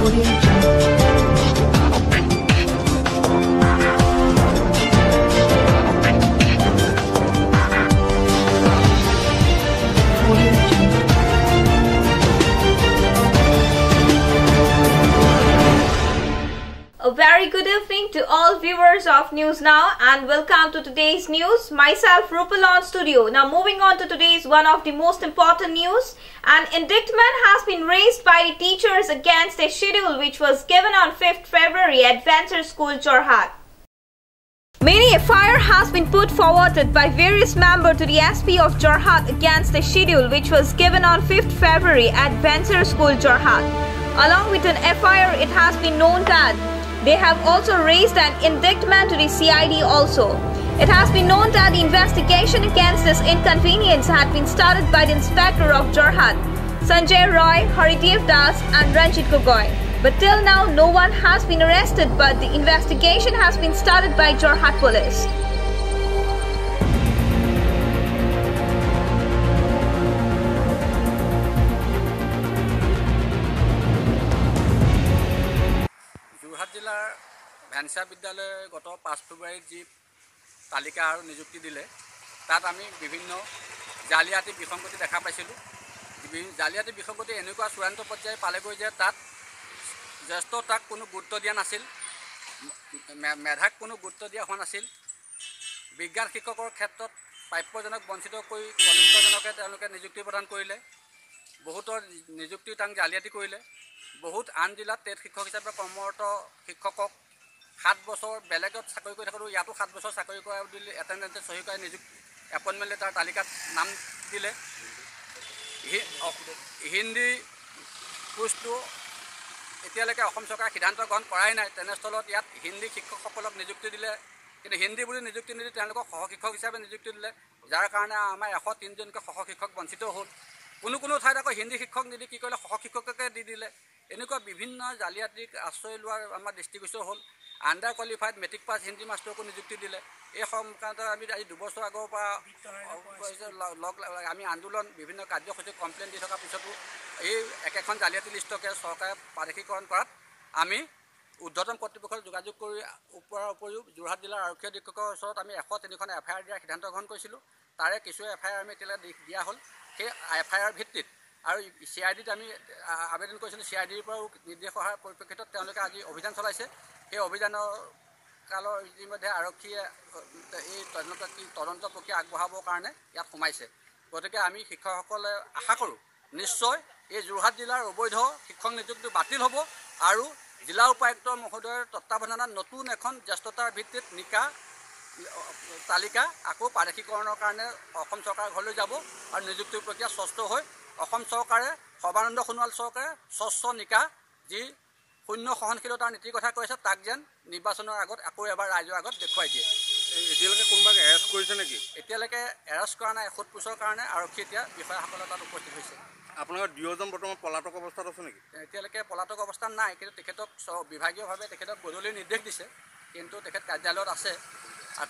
A very good evening to all viewers of News Now and welcome to today's news. Myself Rupal on studio. Now moving on to today's one of the most important news. An indictment has been raised by the teachers against a schedule which was given on 5th February at Venture School, Jorhat. Many FIR has been put forward by various members to the SP of Jorhat against the schedule which was given on 5th February at Venture School, Jorhat. Along with an FIR, it has been known that they have also raised an indictment to the CID also. It has been known that the investigation against this inconvenience had been started by the Inspector of Jorhat, Sanjay Roy, Haridev Das and Ranjit Gogoi. But till now, no one has been arrested, but the investigation has been started by Jorhat Police. Venture বিদ্যালয় গত 5 ফেব্ৰুৱাৰীত যি তালিকা আৰু নিযুক্তি দিলে তাত আমি বিভিন্ন জালিয়াতি বিসংগতি দেখা পাইছিলোঁ। জালিয়াতি বিসংগতি এনেকুৱা চূড়ান্ত পৰ্যায়ে পালেগৈ যে তাত জ্যেষ্ঠতাক কোনো গুৰুত্ব দিয়া নাছিল, মেধাক কোনো গুৰুত্ব দিয়া হোৱা নাছিল। বিজ্ঞান শিক্ষকৰ ক্ষেত্ৰত প্ৰাপ্যজনক বঞ্চিত কৰি কনিষ্ঠজনকে তেওঁলোকে নিযুক্তি প্ৰদান কৰিলে, বহুতৰ নিযুক্তি তাক জালিয়াতি কৰিলে। বহুত আন জিলাত টেট শিক্ষক হিচাপে কৰ্মৰত শিক্ষকক 7 বছৰ বেলেগত চাকৰি কৰি থাকোঁ, ইয়াতো 7 বছৰ চাকৰি কৰা বুলি এটেণ্ডেঞ্চত চহী কৰা নিযুক্তি এপইণ্টমেণ্ট লেটাৰ তালিকাত নাম দিলে। হিন্দী কোৰ্চটো এতিয়ালৈকে অসম চৰকাৰে সিদ্ধান্ত গ্ৰহণ কৰাই নাই। তেনেস্থলত ইয়াত হিন্দী শিক্ষকসকলক নিযুক্তি দিলে, কিন্তু হিন্দী বুলি নিযুক্তি নিদি তেওঁলোকক সহশিক্ষক হিচাপে নিযুক্তি দিলে, যাৰ কাৰণে আমাৰ 103জনকৈ সহশিক্ষক বঞ্চিত হ'ল। কোনো ঠাইত আকৌ হিন্দী শিক্ষক নিদি কি কৰিলে সহশিক্ষককে দি দিলে। এনেকুৱা বিভিন্ন জালিয়াতিক আশ্ৰয় লোৱাৰ আমাৰ দৃষ্টিগোচৰ হ'ল। Under qualified matric pass Hindi মাষ্টৰকো নিযুক্তি দিলে। এই সংক্ৰান্তত আমি আজি 2 বছৰ আগৰ পৰা আমি আন্দোলন বিভিন্ন কাৰ্যসূচী কমপ্লেইন দি থকাৰ পিছতো এই একেখন জালিয়াতি লিষ্টকে চৰকাৰে প্ৰাদেশিকৰণ কৰাত আমি উৰ্ধ্বতন কৰ্তৃপক্ষৰ যোগাযোগ কৰি উপৰিও যোৰহাট জিলাৰ আৰক্ষী অধীক্ষকৰ ওচৰত আমি 103খন FIR দিয়াৰ সিদ্ধান্ত গ্ৰহণ কৰিছিলোঁ। তাৰে কিছু FIR আমি এতিয়ালৈ দিয়া হ'ল। সেই FIR ভিত্তিত আৰু CIDত আমি আবেদন কৰিছিলোঁ। CIDৰ পৰাও নিৰ্দেশ অহাৰ পৰিপ্ৰেক্ষিতত তেওঁলোকে আজি অভিযান চলাইছে। সেই অভিযানৰ কালৰ ইতিমধ্যে আৰক্ষীয়ে এই তদন্ত প্ৰক্ৰিয়া আগবঢ়াবৰ কাৰণে ইয়াত সোমাইছে। গতিকে আমি শিক্ষকসকলে আশা কৰোঁ নিশ্চয় এই যোৰহাট জিলাৰ অবৈধ শিক্ষক নিযুক্তি বাতিল হ'ব আৰু জিলা উপায়ুক্ত মহোদয়ৰ তত্বাৱধানত নতুন এখন জ্যেষ্ঠতাৰ ভিত্তিত নিকা তালিকা আকৌ প্ৰাদেশিকৰণৰ কাৰণে অসম চৰকাৰৰ ঘৰলৈ যাব আৰু নিযুক্তিৰ প্ৰক্ৰিয়া স্বচ্ছ হৈ অসম চৰকাৰে সৰ্বানন্দ সোণোৱাল চৰকাৰে স্বচ্ছ নিকা যি শূন্য সহনশীলতাৰ নীতিৰ কথা কৈছে তাক যেন নিৰ্বাচনৰ আগত আকৌ এবাৰ ৰাইজৰ আগত দেখুৱাই দিয়ে। এতিয়ালৈকে কোনোবাক এৰেষ্ট কৰিছে নেকি? এতিয়ালৈকে এৰেষ্ট কৰা নাই। সোধপোছৰ কাৰণে আৰক্ষী এতিয়া বিষয়াসকলৰ তাত উপস্থিত হৈছে। আপোনালোকৰ দুয়োজন বৰ্তমান পলাতক অৱস্থাত আছে নেকি? এতিয়ালৈকে পলাতক অৱস্থাত নাই, কিন্তু তেখেতক বিভাগীয়ভাৱে তেখেতক গধূলি নিৰ্দেশ দিছে, কিন্তু তেখেত কাৰ্যালয়ত আছে।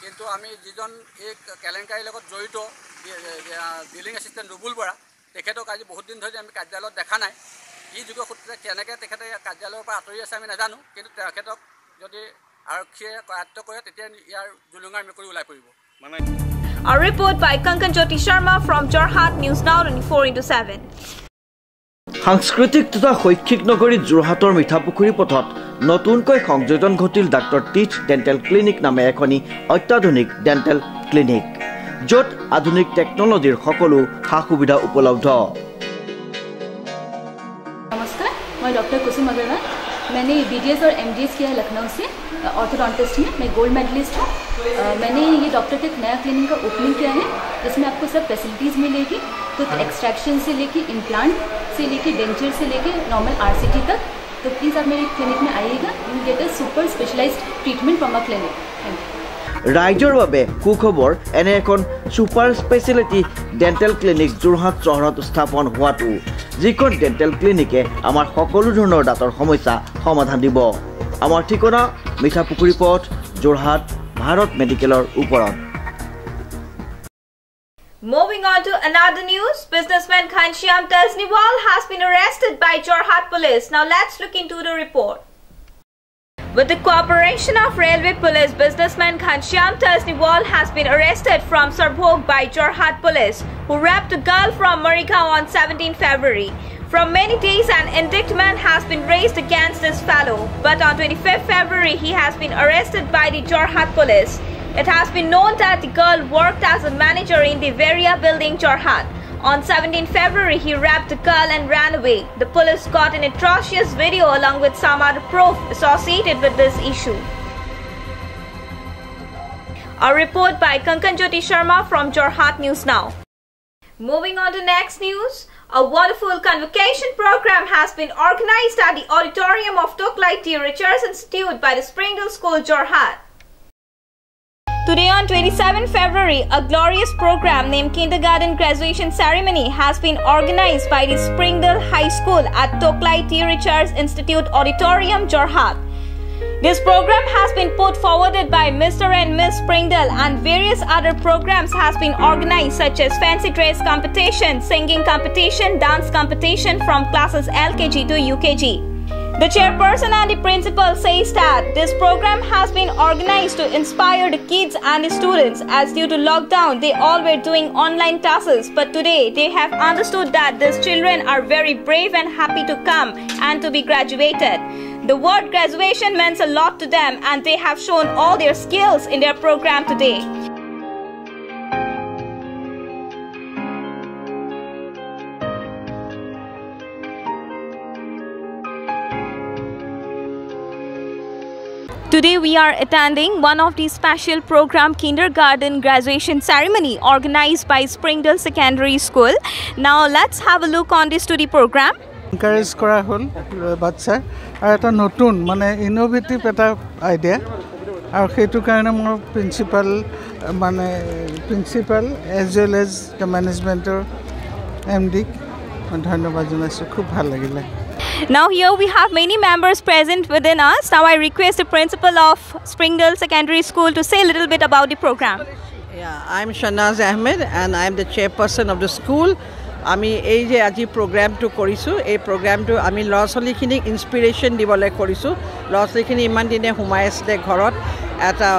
কিন্তু আমি যিজন এই কেলেংকাৰীৰ লগত জড়িত বিলিং এছিষ্টেণ্ট ৰুবুল বৰা, তেখেতক আজি বহুত দিন ধৰি আমি কাৰ্যালয়ত দেখা নাই। কি যুগৰ সূত্ৰে কেনেকৈ তেখেতে কাৰ্যালয়ৰ পৰা আঁতৰি আছে আমি নাজানো, কিন্তু তেখেতক যদি আৰক্ষীয়ে কৰায়ত্ব কৰে তেতিয়া ইয়াৰ জুলুঙাৰ মেকুৰী ওলাই পৰিব। A report by Kankan Jyoti Sharma from Jorhat News Now 24/7. সাংস্কৃতিক তথা শৈক্ষিক নগৰী যোৰহাটৰ মিঠাপুখুৰী পথত নতুনকৈ সংযোজন ঘটিল ডাক্তৰ টিচ ডেণ্টেল ক্লিনিক নামে এখনি অত্যাধুনিক ডেণ্টেল ক্লিনিক, য'ত আধুনিক টেকনলজিৰ সকলো সা সুবিধা উপলব্ধ। नमस्कार, मैं डॉक्टर कुसुम अग्रवाल। मैंने BDS और MDS किया है लखनऊ से ऑर्थोडोंटिस्ट में। मैं गोल्ड मेडलिस्ट हूँ। मैंने ये डॉक्टर का एक नया क्लिनिक का ओपनिंग किया है जिसमें आपको सब फैसिलिटीज़ मिलेगी, तो एक्सट्रैक्शन से लेके इम्प्लांट से लेके डेंचर से लेके नॉर्मल RCT तक। तो प्लीज़ आप मेरे क्लिनिक में आइएगा, you get a super specialized treatment from a clinic. Thank you. ৰাইজৰ বাবে সুখবৰ এনে এখন super specialty dental clinic Jorhat চহৰত স্থাপন হোৱাটো, যিখন ডেণ্টেল ক্লিনিকে আমাৰ সকলো ধৰণৰ দাঁতৰ সমস্যা সমাধান দিব। আমাৰ ঠিকনা মিঠাপুখুৰী পথ, যোৰহাট, ভাৰত মেডিকেলৰ ওপৰত। Moving on to another news, businessman Ghanshyam Tasniwal has been arrested by Jorhat police. Now let's look into the report. With the cooperation of Railway Police, businessman Ghanshyam Tasniwal has been arrested from Sarbhog by Jorhat police, who raped a girl from Marigaon on 17 February. From many days, an indictment has been raised against this fellow, but on 25 February, he has been arrested by the Jorhat police. It has been known that the girl worked as a manager in the Varia building, Jorhat. On 17 February, he raped the girl and ran away. The police got an atrocious video along with some other proof associated with this issue. A report by Kankan Jyoti Sharma from Jorhat News Now. Moving on to next news. A wonderful convocation program has been organized at the auditorium of Toklai T. Richards Institute by the Springdale School, Jorhat. Today on 27 February, a glorious program named Kindergarten Graduation Ceremony has been organized by the Springdale High School at Toklai T. Richards Institute Auditorium, Jorhat. This program has been put forwarded by Mr. and Miss Springdale, and various other programs has been organized such as fancy dress competition, singing competition, dance competition from classes LKG to UKG. The chairperson and the principal says that this program has been organized to inspire the kids and the students, as due to lockdown they all were doing online classes, but today they have understood that these children are very brave and happy to come and to be graduated. The word graduation means a lot to them, and they have shown all their skills in their program today. Today we are attending one of the special program Kindergarten Graduation Ceremony organized by Springdale Secondary School. Now let's have a look on this study program. Encourage kora hol bachcha ar eta notun mane innovative eta idea ar hetu karone mor principal as well as the management or MD dhanyobad janaisu khub bhal lagile. Now here we have many members present within us. Now I request the principal of Springdale Secondary School to say a little bit about the program. Yeah, I'm Shanaz Ahmed and I'm the chairperson of the school. আমি এই যে আজি প্ৰগ্ৰামটো কৰিছোঁ, এই প্ৰগ্ৰামটো আমি ল'ৰা ছোৱালীখিনিক inspiration দিবলৈ কৰিছোঁ। ল'ৰা ছোৱালীখিনি ইমান দিনে সোমাই আছিলে ঘৰত, এটা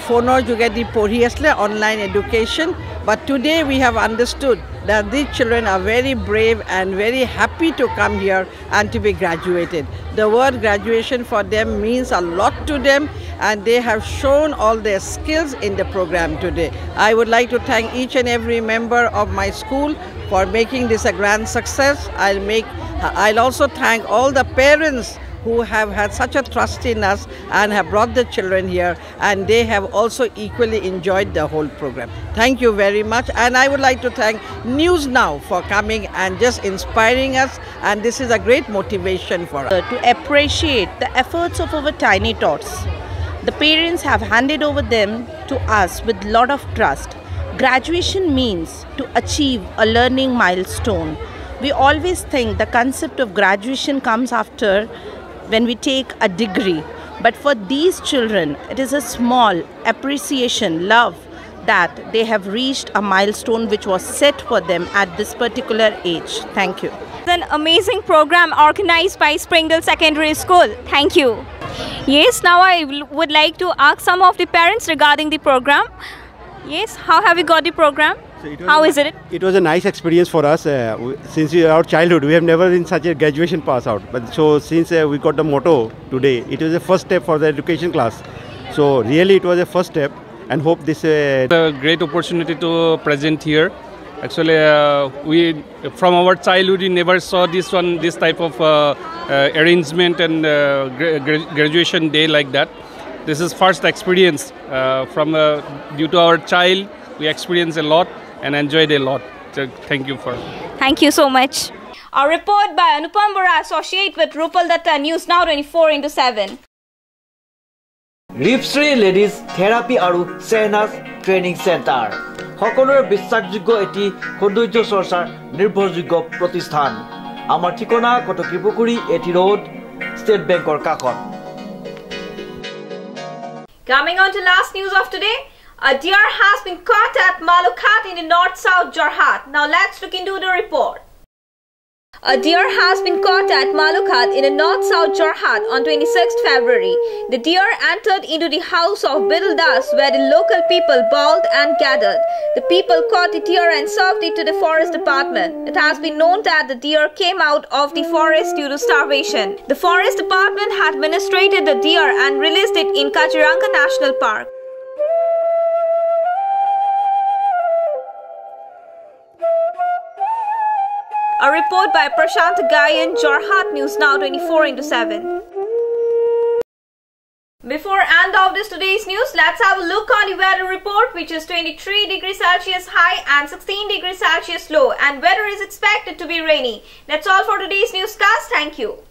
ফোনৰ যোগেদি পঢ়ি আছিলে, online education. But today we have understood that these children are very brave and very happy to come here and to be graduated. The word graduation for them means a lot to them, and they have shown all their skills in the program today. I would like to thank each and every member of my school for making this a grand success. I'll also thank all the parents who have had such a trust in us and have brought the children here, and they have also equally enjoyed the whole program. Thank you very much, and I would like to thank News Now for coming and just inspiring us, and this is a great motivation for us. To appreciate the efforts of our tiny tots. The parents have handed over them to us with a lot of trust. Graduation means to achieve a learning milestone. We always think the concept of graduation comes after when we take a degree. But for these children, it is a small appreciation, love, that they have reached a milestone which was set for them at this particular age. Thank you. It's an amazing program organized by Springdale Secondary School. Thank you. Yes, now I would like to ask some of the parents regarding the program. Yes, how have you got the program? How is it? It was a nice experience for us. Since our childhood, we have never been such a graduation pass out. But so since we got the motto today, it was the first step for the education class. So really, it was a first step, and hope this. It's a great opportunity to present here. Actually, we from our childhood we never saw this type of arrangement and graduation day like that. This is first experience due to our child. We experienced a lot and enjoyed a lot. So thank you for. Thank you so much. A report by Anupam Bora, associate with Rupal Datta, News Now 24/7. Ripsri Ladies Therapy আৰু Sehnaz Training Center সকলোৰে বিশ্বাসযোগ্য এটি সৌন্দৰ্য চৰ্চাৰ নিৰ্ভৰযোগ্য প্ৰতিষ্ঠান। আমাৰ ঠিকনা কটকীপুখুৰী এটি ৰোড, ষ্টেট বেংকৰ কাষত। Coming on to last news of today, A deer has been caught at Malukhat in the north-south Jorhat. Now let's look into the report. A deer has been caught at Malukhat in the north-south Jorhat on 26th February. The deer entered into the house of Bidal Das, where the local people bawled and gathered. The people caught the deer and served it to the forest department. It has been known that the deer came out of the forest due to starvation. The forest department had administrated the deer and released it in Kaziranga National Park. A report by Prashant Gayan, Jorhat News Now 24/7. Before end of today's news, let's have a look on the weather report, which is 23 degrees Celsius high and 16 degrees Celsius low, and weather is expected to be rainy. That's all for today's newscast. Thank you.